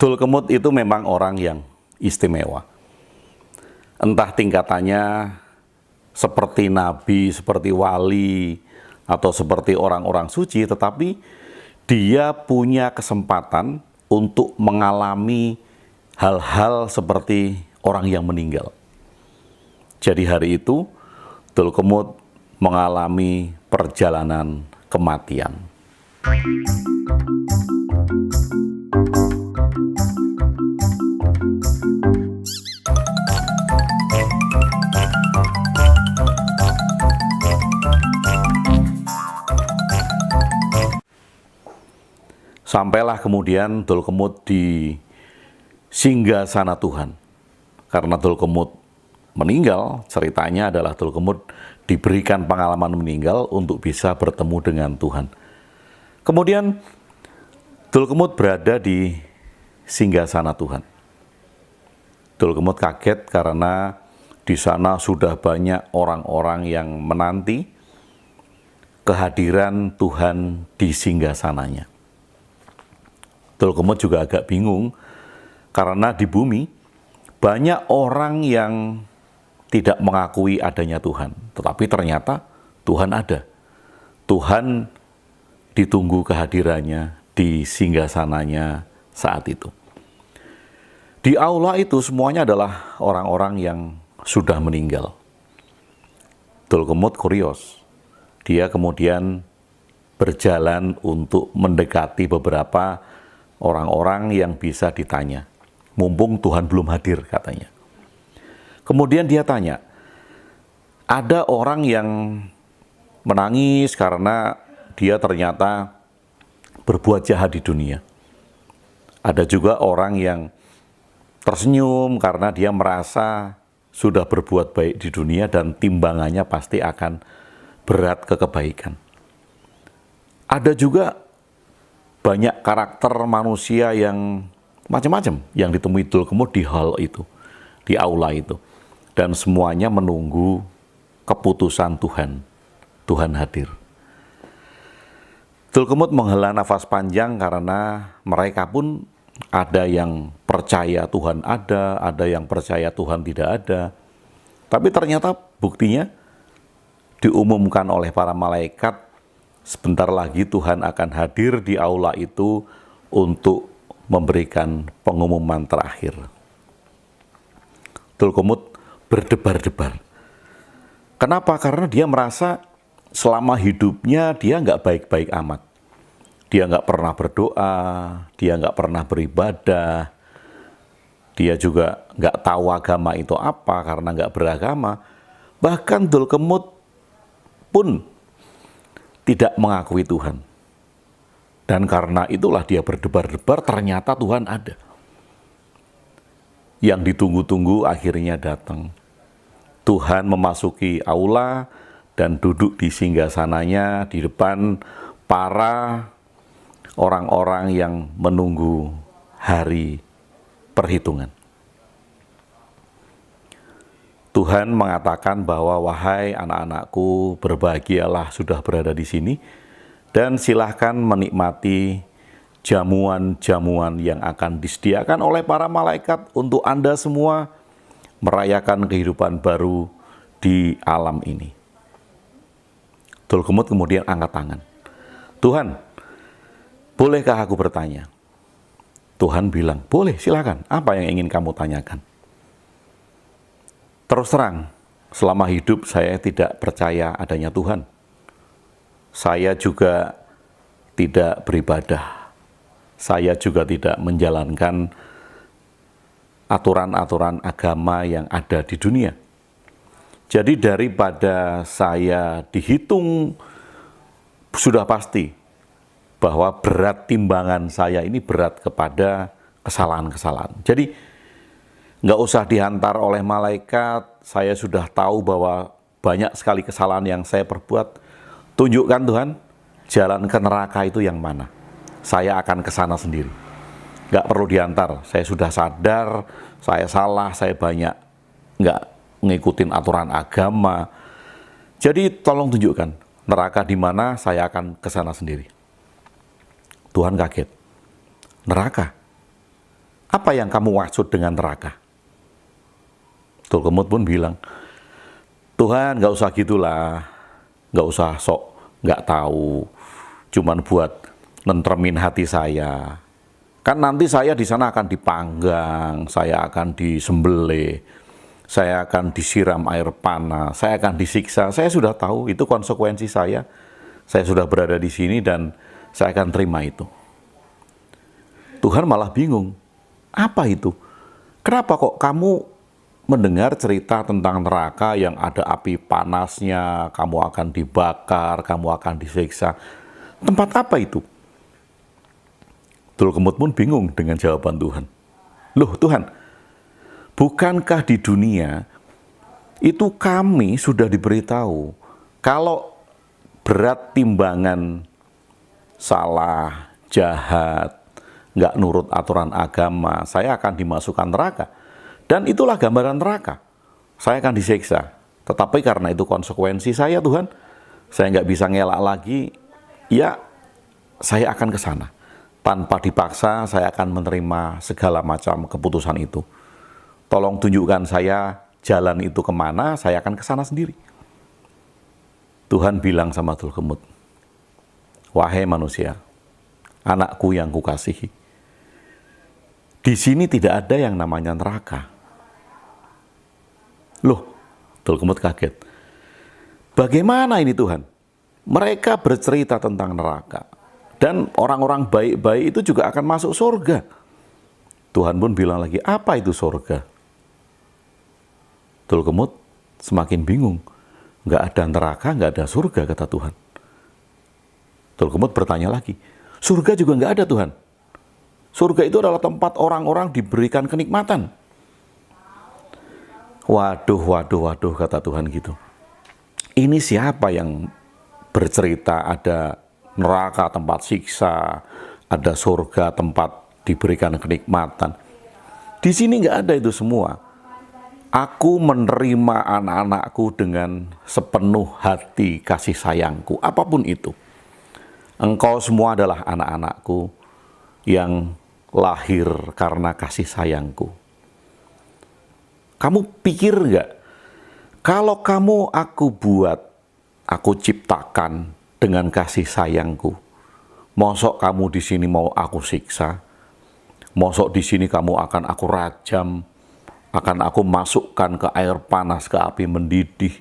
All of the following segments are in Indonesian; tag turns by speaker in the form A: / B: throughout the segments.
A: Dul Kemut itu memang orang yang istimewa. Entah tingkatannya seperti nabi, seperti wali, atau seperti orang-orang suci, tetapi dia punya kesempatan untuk mengalami hal-hal seperti orang yang meninggal. Jadi hari itu, Dul Kemut mengalami perjalanan kematian. Sampailah kemudian Dul Kemut di singgasana Tuhan. Karena Dul Kemut meninggal, ceritanya adalah Dul Kemut diberikan pengalaman meninggal untuk bisa bertemu dengan Tuhan. Kemudian Dul Kemut berada di singgasana Tuhan. Dul Kemut kaget karena di sana sudah banyak orang-orang yang menanti kehadiran Tuhan di singgasananya. Dul Kemut juga agak bingung karena di bumi banyak orang yang tidak mengakui adanya Tuhan. Tetapi ternyata Tuhan ada. Tuhan ditunggu kehadirannya di singgasananya saat itu. Di aula itu semuanya adalah orang-orang yang sudah meninggal. Dul Kemut kurios. Dia kemudian berjalan untuk mendekati beberapa orang-orang yang bisa ditanya. Mumpung Tuhan belum hadir, katanya. Kemudian dia tanya, ada orang yang menangis karena dia ternyata berbuat jahat di dunia. Ada juga orang yang tersenyum karena dia merasa sudah berbuat baik di dunia dan timbangannya pasti akan berat ke kebaikan. Ada juga banyak karakter manusia yang macam-macam yang ditemui Dul Kemut di hal itu, di aula itu. Dan semuanya menunggu keputusan Tuhan. Tuhan hadir. Dul Kemut menghela nafas panjang karena mereka pun ada yang percaya Tuhan ada yang percaya Tuhan tidak ada. Tapi ternyata buktinya diumumkan oleh para malaikat, sebentar lagi Tuhan akan hadir di aula itu untuk memberikan pengumuman terakhir. Dul Kemut berdebar-debar. Kenapa? Karena dia merasa selama hidupnya dia nggak baik-baik amat. Dia nggak pernah berdoa, dia nggak pernah beribadah, dia juga nggak tahu agama itu apa karena nggak beragama. Bahkan Dul Kemut pun tidak mengakui Tuhan. Dan karena itulah dia berdebar-debar, ternyata Tuhan ada. Yang ditunggu-tunggu akhirnya datang. Tuhan memasuki aula dan duduk di singgasananya di depan para orang-orang yang menunggu hari perhitungan. Tuhan mengatakan bahwa wahai anak-anakku, berbahagialah sudah berada di sini dan silahkan menikmati jamuan-jamuan yang akan disediakan oleh para malaikat untuk Anda semua merayakan kehidupan baru di alam ini. Dul Kemut kemudian angkat tangan. Tuhan, bolehkah aku bertanya? Tuhan bilang, boleh, silakan. Apa yang ingin kamu tanyakan? Terus terang, selama hidup saya tidak percaya adanya Tuhan. Saya juga tidak beribadah. Saya juga tidak menjalankan aturan-aturan agama yang ada di dunia. Jadi daripada saya dihitung sudah pasti bahwa berat timbangan saya ini berat kepada kesalahan-kesalahan. Jadi nggak usah dihantar oleh malaikat, saya sudah tahu bahwa banyak sekali kesalahan yang saya perbuat. Tunjukkan Tuhan, jalan ke neraka itu yang mana. Saya akan ke sana sendiri. Nggak perlu diantar, saya sudah sadar, saya salah, saya banyak nggak ngikutin aturan agama. Jadi tolong tunjukkan, neraka di mana, saya akan ke sana sendiri. Tuhan kaget. Neraka? Apa yang kamu maksud dengan neraka? Tulkemut pun bilang, Tuhan nggak usah gitulah, nggak usah sok nggak tahu, cuman buat nentremin hati saya. Kan nanti saya di sana akan dipanggang, saya akan disembelih, saya akan disiram air panas, saya akan disiksa. Saya sudah tahu itu konsekuensi saya. Saya sudah berada di sini dan saya akan terima itu. Tuhan malah bingung. Apa itu? Kenapa kok kamu mendengar cerita tentang neraka yang ada api panasnya, kamu akan dibakar, kamu akan disiksa. Tempat apa itu? Tulkemut pun bingung dengan jawaban Tuhan. Loh Tuhan, bukankah di dunia itu kami sudah diberitahu kalau berat timbangan salah, jahat, nggak nurut aturan agama, saya akan dimasukkan neraka. Dan itulah gambaran neraka. Saya akan disiksa. Tetapi karena itu konsekuensi saya Tuhan, saya nggak bisa ngelak lagi, ya saya akan ke sana. Tanpa dipaksa, saya akan menerima segala macam keputusan itu. Tolong tunjukkan saya jalan itu kemana, saya akan ke sana sendiri. Tuhan bilang sama Tulkemut, wahai manusia, anakku yang kukasihi, di sini tidak ada yang namanya neraka. Loh, Tulkemut kaget. Bagaimana ini Tuhan? Mereka bercerita tentang neraka. Dan orang-orang baik-baik itu juga akan masuk surga. Tuhan pun bilang lagi, apa itu surga? Tulkemut semakin bingung. Nggak ada neraka, nggak ada surga, kata Tuhan. Tulkemut bertanya lagi, surga juga nggak ada Tuhan. Surga itu adalah tempat orang-orang diberikan kenikmatan. Waduh, waduh, waduh, kata Tuhan gitu. Ini siapa yang bercerita ada neraka tempat siksa, ada surga tempat diberikan kenikmatan. Di sini nggak ada itu semua. Aku menerima anak-anakku dengan sepenuh hati kasih sayangku, apapun itu. Engkau semua adalah anak-anakku yang lahir karena kasih sayangku. Kamu pikir nggak, kalau kamu aku buat, aku ciptakan dengan kasih sayangku, mosok kamu di sini mau aku siksa, mosok di sini kamu akan aku rajam, akan aku masukkan ke air panas, ke api mendidih.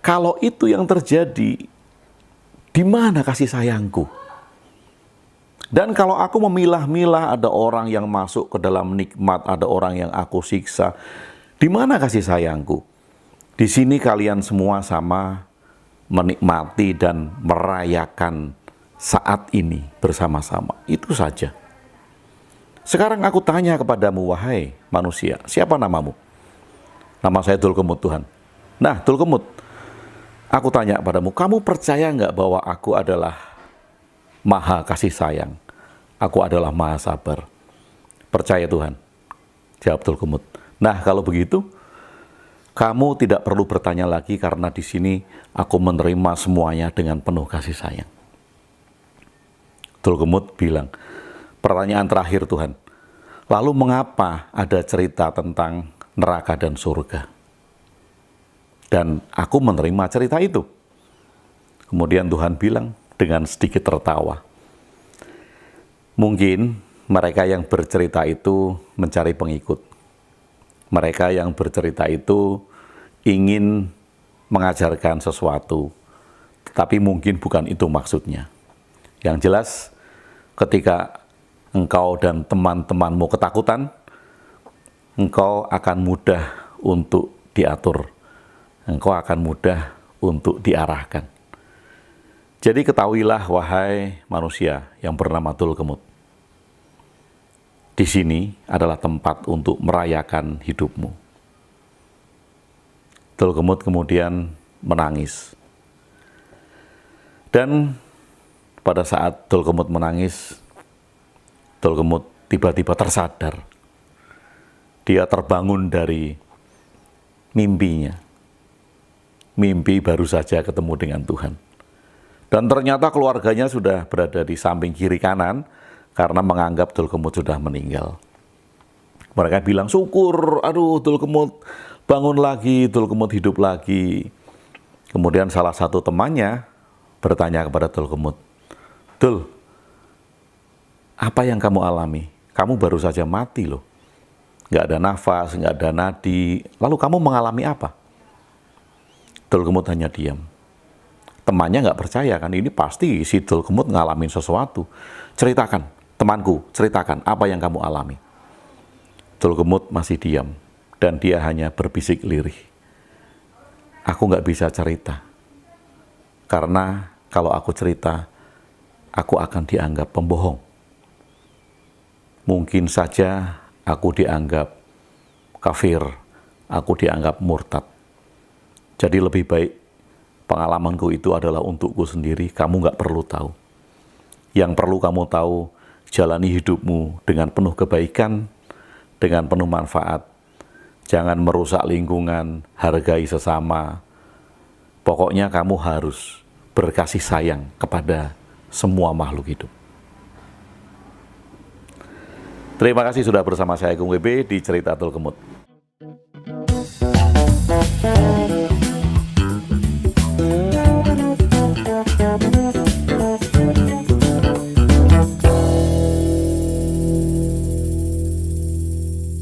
A: Kalau itu yang terjadi, di mana kasih sayangku? Dan kalau aku memilah-milah, ada orang yang masuk ke dalam nikmat, ada orang yang aku siksa, di mana kasih sayangku? Di sini kalian semua sama menikmati dan merayakan saat ini bersama-sama. Itu saja. Sekarang aku tanya kepadamu, wahai manusia, siapa namamu? Nama saya Tulkemut Tuhan. Nah, Tulkemut, aku tanya padamu, kamu percaya nggak bahwa aku adalah maha kasih sayang? Aku adalah maha sabar. Percaya Tuhan? Jawab Tulkemut. Nah, kalau begitu, kamu tidak perlu bertanya lagi karena di sini aku menerima semuanya dengan penuh kasih sayang. Tulkemut bilang, pertanyaan terakhir Tuhan, lalu mengapa ada cerita tentang neraka dan surga? Dan aku menerima cerita itu. Kemudian Tuhan bilang dengan sedikit tertawa, mungkin mereka yang bercerita itu mencari pengikut. Mereka yang bercerita itu ingin mengajarkan sesuatu, tapi mungkin bukan itu maksudnya. Yang jelas, ketika engkau dan teman-temanmu ketakutan, engkau akan mudah untuk diatur. Engkau akan mudah untuk diarahkan. Jadi ketahuilah, wahai manusia yang bernama Tulkemut, di sini adalah tempat untuk merayakan hidupmu. Tulkemut kemudian menangis. Dan pada saat Tulkemut menangis, Tulkemut tiba-tiba tersadar. Dia terbangun dari mimpinya. Mimpi baru saja ketemu dengan Tuhan. Dan ternyata keluarganya sudah berada di samping kiri kanan, karena menganggap Dulkemut sudah meninggal. Mereka bilang, syukur, aduh Dulkemut bangun lagi, Dulkemut hidup lagi. Kemudian salah satu temannya bertanya kepada Dulkemut, Dul, apa yang kamu alami? Kamu baru saja mati loh. Nggak ada nafas, nggak ada nadi. Lalu kamu mengalami apa? Dulkemut hanya diam. Temannya nggak percaya kan, ini pasti si Dulkemut ngalamin sesuatu. Ceritakan, temanku, ceritakan apa yang kamu alami. Dulkemut masih diam, dan dia hanya berbisik lirih. Aku nggak bisa cerita, karena kalau aku cerita, aku akan dianggap pembohong. Mungkin saja aku dianggap kafir, aku dianggap murtad. Jadi lebih baik pengalamanku itu adalah untukku sendiri, kamu nggak perlu tahu. Yang perlu kamu tahu, jalani hidupmu dengan penuh kebaikan, dengan penuh manfaat. Jangan merusak lingkungan, hargai sesama. Pokoknya kamu harus berkasih sayang kepada semua makhluk hidup. Terima kasih sudah bersama saya Agung WB di Cerita Dulkemut.